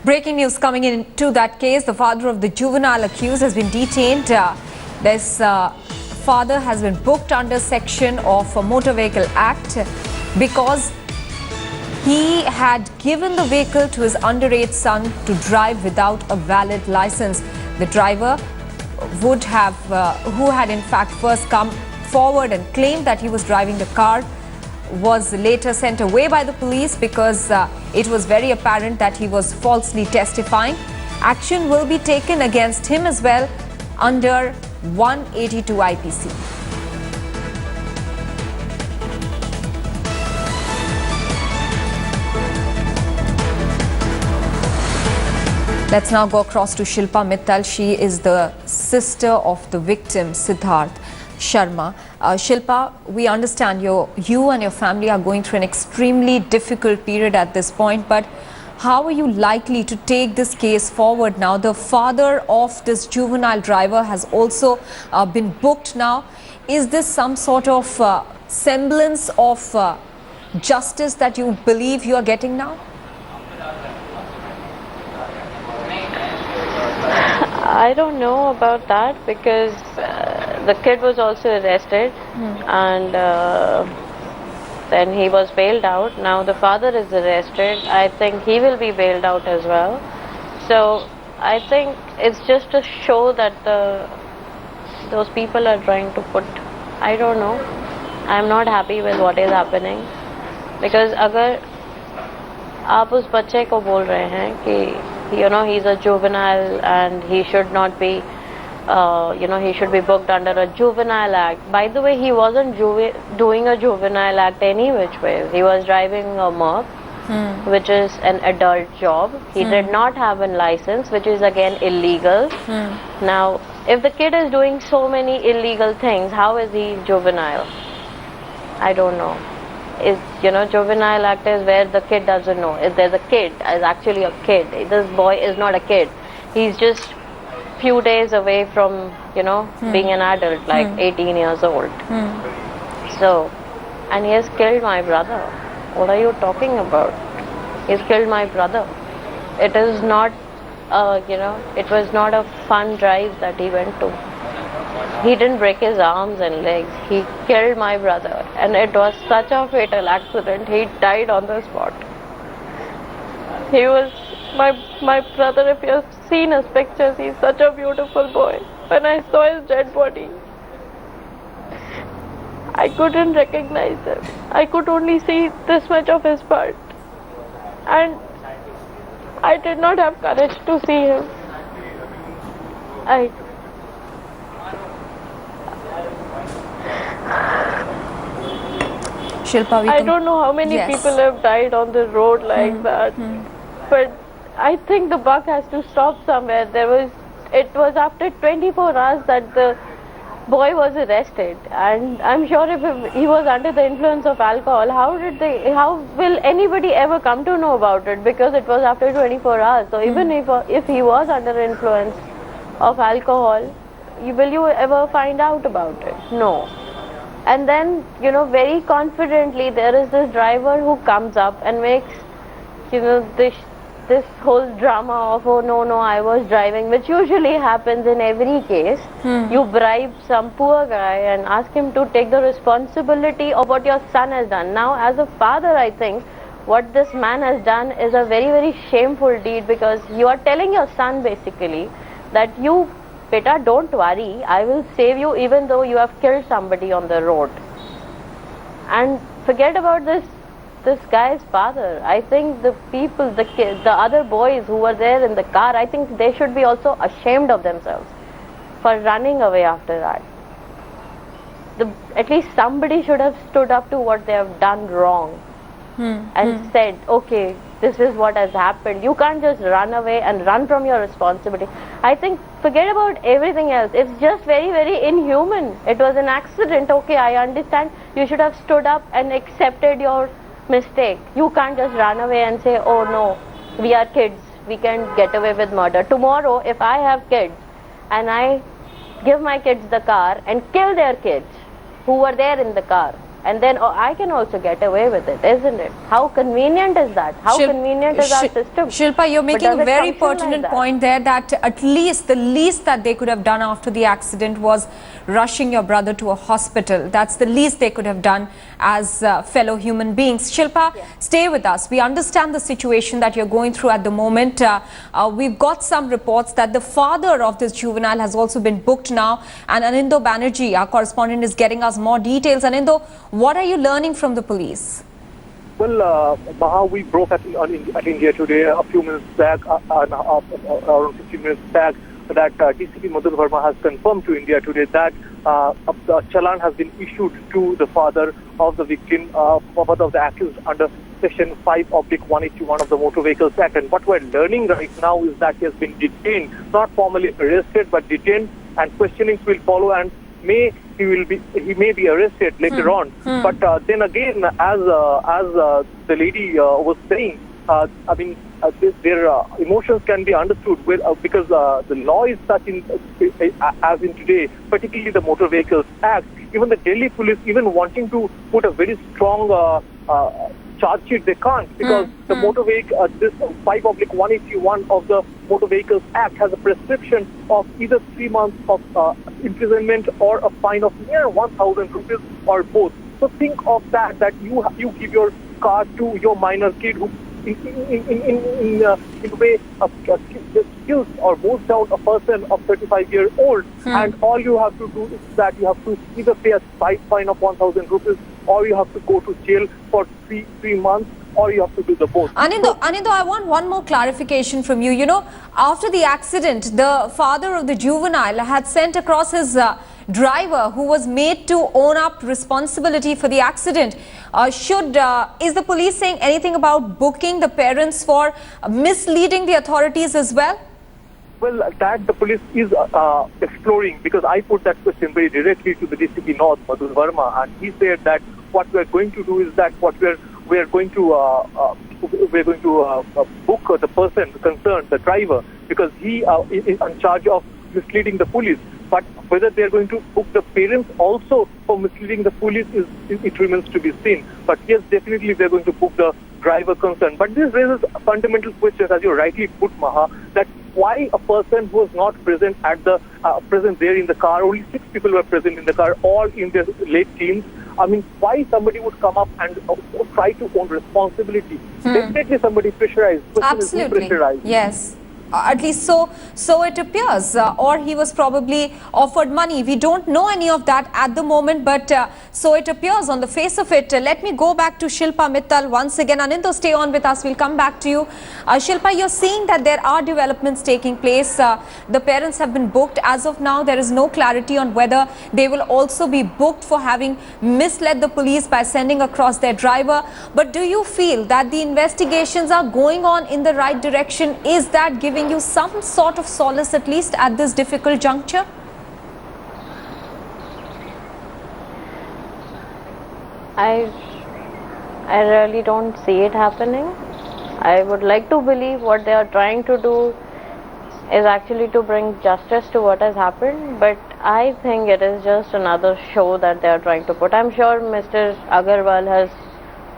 Breaking news coming into that case. The father of the juvenile accused has been detained. This father has been booked under section of Motor Vehicle Act because he had given the vehicle to his underage son to drive without a valid license. The driver would have, who had in fact first come forward and claimed that he was driving the car, was later sent away by the police because it was very apparent that he was falsely testifying. Action will be taken against him as well under 182 IPC. Let's now go across to Shilpa Mittal. She is the sister of the victim, Siddharth Sharma. Shilpa, we understand you and your family are going through an extremely difficult period at this point, but how are you likely to take this case forward now? The father of this juvenile driver has also been booked now. Is this some sort of semblance of justice that you believe you are getting now? I don't know about that because the kid was also arrested and then he was bailed out. Now the father is arrested. I think he will be bailed out as well. So I think it's just a show that those people are trying to put. I don't know. I'm not happy with what is happening because अगर आप उस बच्चे को बोल रहे हैं कि he's a juvenile and he should not be he should be booked under a juvenile act. By the way, he wasn't doing a juvenile act any which way. He was driving a Merc, which is an adult job. He did not have a license, which is again illegal. Now, if the kid is doing so many illegal things, how is he juvenile? I don't know. Juvenile act is where the kid doesn't know. If there's a kid, is actually a kid. This boy is not a kid. He's just few days away from, being an adult, like 18 years old. So, and he has killed my brother. What are you talking about? He's killed my brother. It is not, it was not a fun drive that he went to. He didn't break his arms and legs. He killed my brother. And it was such a fatal accident. He died on the spot. He was my brother. If you have seen his pictures, he's such a beautiful boy. When I saw his dead body, I couldn't recognize him. I could only see this much of his part. And I did not have courage to see him. Shilpa, I don't know how many people have died on the road like that, but I think the buck has to stop somewhere. It was after 24 hours that the boy was arrested, and I'm sure if he was under the influence of alcohol, how will anybody ever come to know about it? Because it was after 24 hours. So even if he was under influence of alcohol, will you ever find out about it? No. And then, very confidently, there is this driver who comes up and makes, this whole drama of, oh, no, I was driving, which usually happens in every case. You bribe some poor guy and ask him to take the responsibility of what your son has done. Now, as a father, I think what this man has done is a very, very shameful deed because you are telling your son basically that Beta, don't worry, I will save you even though you have killed somebody on the road. And forget about this guy's father. I think the people, the kids, the other boys who were there in the car, I think they should be also ashamed of themselves for running away after that. At least somebody should have stood up to what they have done wrong and said, okay, this is what has happened. You can't just run away and run from your responsibility. I think forget about everything else. It's just very, very inhuman. It was an accident. Okay, I understand. You should have stood up and accepted your mistake. You can't just run away and say, oh no, we are kids. We can get away with murder. Tomorrow, if I have kids and I give my kids the car and kill their kids who were there in the car, and then I can also get away with it, isn't it? How convenient is that? How convenient is our system? Shilpa, you're making a very pertinent point there, that at least the least that they could have done after the accident was rushing your brother to a hospital. That's the least they could have done as fellow human beings. Shilpa, stay with us. We understand the situation that you're going through at the moment. We've got some reports that the father of this juvenile has also been booked now, and Anindo Banerjee, our correspondent, is getting us more details. Anindo, what are you learning from the police? Well, Maha, we broke at India today a few minutes back, around 15 minutes back, that DCP Madhur Verma has confirmed to India today that a challan has been issued to the father of the victim, father of the accused, under Section 5/181 of the Motor Vehicles Act. And what we're learning right now is that he has been detained, not formally arrested, but detained, and questionings will follow, and he may be arrested later on. But then again, as the lady was saying, their emotions can be understood because the law is such as in today, particularly the Motor Vehicles Act. Even the Delhi police, even wanting to put a very strong charge sheet, they can't, because the motor vehicle, this 5/181 of the Motor Vehicles Act has a prescription of either 3 months of imprisonment or a fine of near 1,000 rupees or both. So think of that you give your car to your minor kid who in a way kills or moves down a person of 35 years old, and all you have to do is that you have to either pay a fine of 1,000 rupees, or you have to go to jail for three months, or you have to do the both. Anindo, I want one more clarification from you. You know, after the accident, the father of the juvenile had sent across his driver, who was made to own up responsibility for the accident. Is the police saying anything about booking the parents for misleading the authorities as well? Well, that the police is exploring, because I put that question very directly to the DCP North, Madhur Verma, and he said that what we are going to do is that we are going to book the person concerned, the driver, because he is in charge of misleading the police. But whether they are going to book the parents also for misleading the police it remains to be seen. But yes, definitely they are going to book the driver concerned. But this raises fundamental questions, as you rightly put, Maha, that why a person who was not present at the present there in the car, only 6 people were present in the car, all in their late teens. I mean, why somebody would come up and try to own responsibility? Definitely somebody pressurized. Absolutely. Pressurized. Yes. At least so it appears, or he was probably offered money. We don't know any of that at the moment, but so it appears on the face of it. Let me go back to Shilpa Mittal once again. Anindo, stay on with us. We'll come back to you. Shilpa, you're seeing that there are developments taking place. The parents have been booked. As of now, there is no clarity on whether they will also be booked for having misled the police by sending across their driver. But do you feel that the investigations are going on in the right direction? Is that giving you some sort of solace, at least at this difficult juncture? I really don't see it happening. I would like to believe what they are trying to do is actually to bring justice to what has happened, but I think it is just another show that they are trying to put. I'm sure Mr. Agarwal has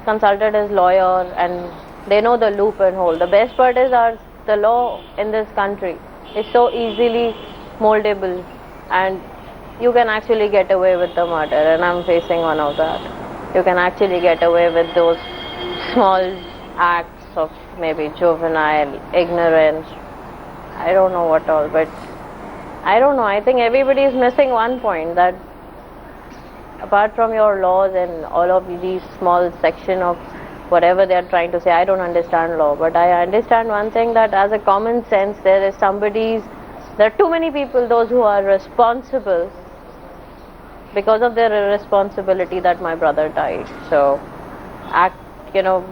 consulted his lawyer and they know the loop and hole. The best part is the law in this country is so easily moldable, and you can actually get away with the murder, and I'm facing one of that. You can actually get away with those small acts of maybe juvenile ignorance, I don't know what all, but I don't know. I think everybody is missing one point, that apart from your laws and all of these small section of whatever they are trying to say, I don't understand law, but I understand one thing, that as a common sense, there are too many people, those who are responsible because of their irresponsibility, that my brother died. So,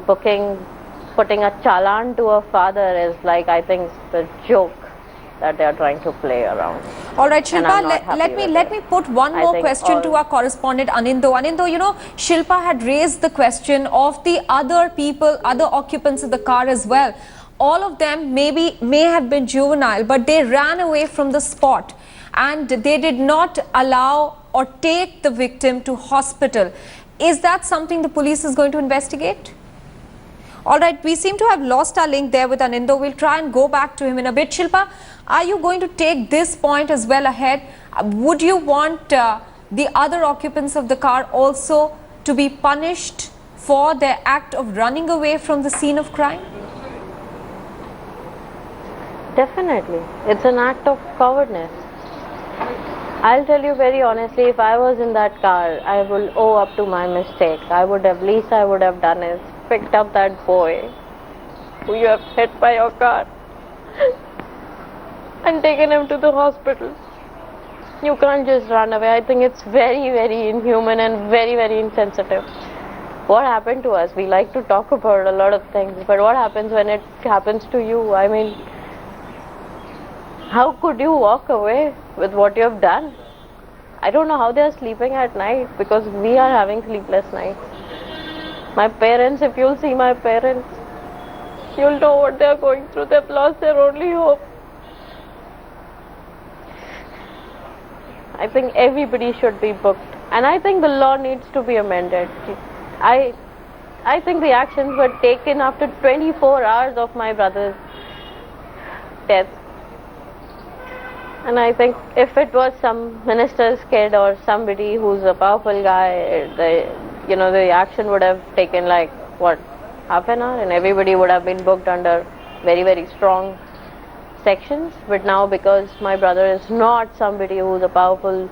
putting a challan to a father is like, I think, the joke that they are trying to play around. All right, Shilpa, let me put one more question to our correspondent Anindo. Anindo, you know, Shilpa had raised the question of the other people, other occupants of the car as well. All of them may have been juvenile, but they ran away from the spot and they did not allow or take the victim to hospital. Is that something the police is going to investigate? All right, we seem to have lost our link there with Anindo. We'll try and go back to him in a bit. Shilpa, are you going to take this point as well ahead? Would you want the other occupants of the car also to be punished for their act of running away from the scene of crime? Definitely. It's an act of cowardness. I'll tell you very honestly, if I was in that car, I will owe up to my mistake. Least I would have done is picked up that boy who you have hit by your car and taken him to the hospital. You can't just run away. I think it's very, very inhuman and very, very insensitive. What happened to us? We like to talk about a lot of things, but what happens when it happens to you? I mean, how could you walk away with what you have done? I don't know how they are sleeping at night, because we are having sleepless nights. My parents, if you'll see my parents, you'll know what they are going through. They've lost their only hope. I think everybody should be booked, and I think the law needs to be amended. I think the actions were taken after 24 hours of my brother's death. And I think if it was some minister's kid or somebody who's a powerful guy, the action would have taken like, what, half an hour, and everybody would have been booked under very, very strong sections. But now, because my brother is not somebody who's a powerful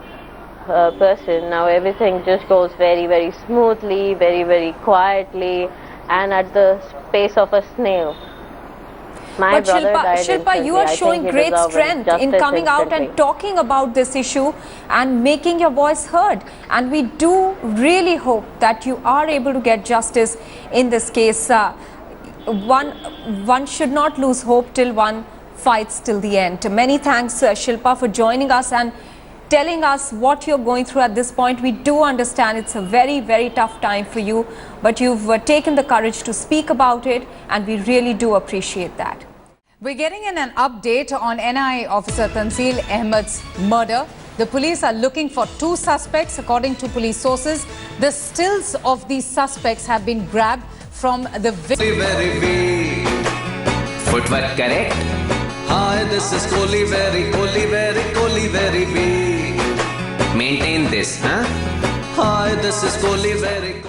person, now everything just goes very, very smoothly, very, very quietly, and at the pace of a snail. My but Shilpa, you are showing great strength in coming out and talking about this issue and making your voice heard. And we do really hope that you are able to get justice in this case. One should not lose hope till one fights till the end. Many thanks, Shilpa, for joining us and telling us what you're going through at this point. We do understand it's a very, very tough time for you, but you've taken the courage to speak about it, and we really do appreciate that. We're getting in an update on NIA officer Tanzeel Ahmed's murder. The police are looking for 2 suspects. According to police sources, the stills of these suspects have been grabbed from the very weak. Footwork correct? Hi, this is Kohli, very weak. Maintain this, huh? Hi, this is Kohli, very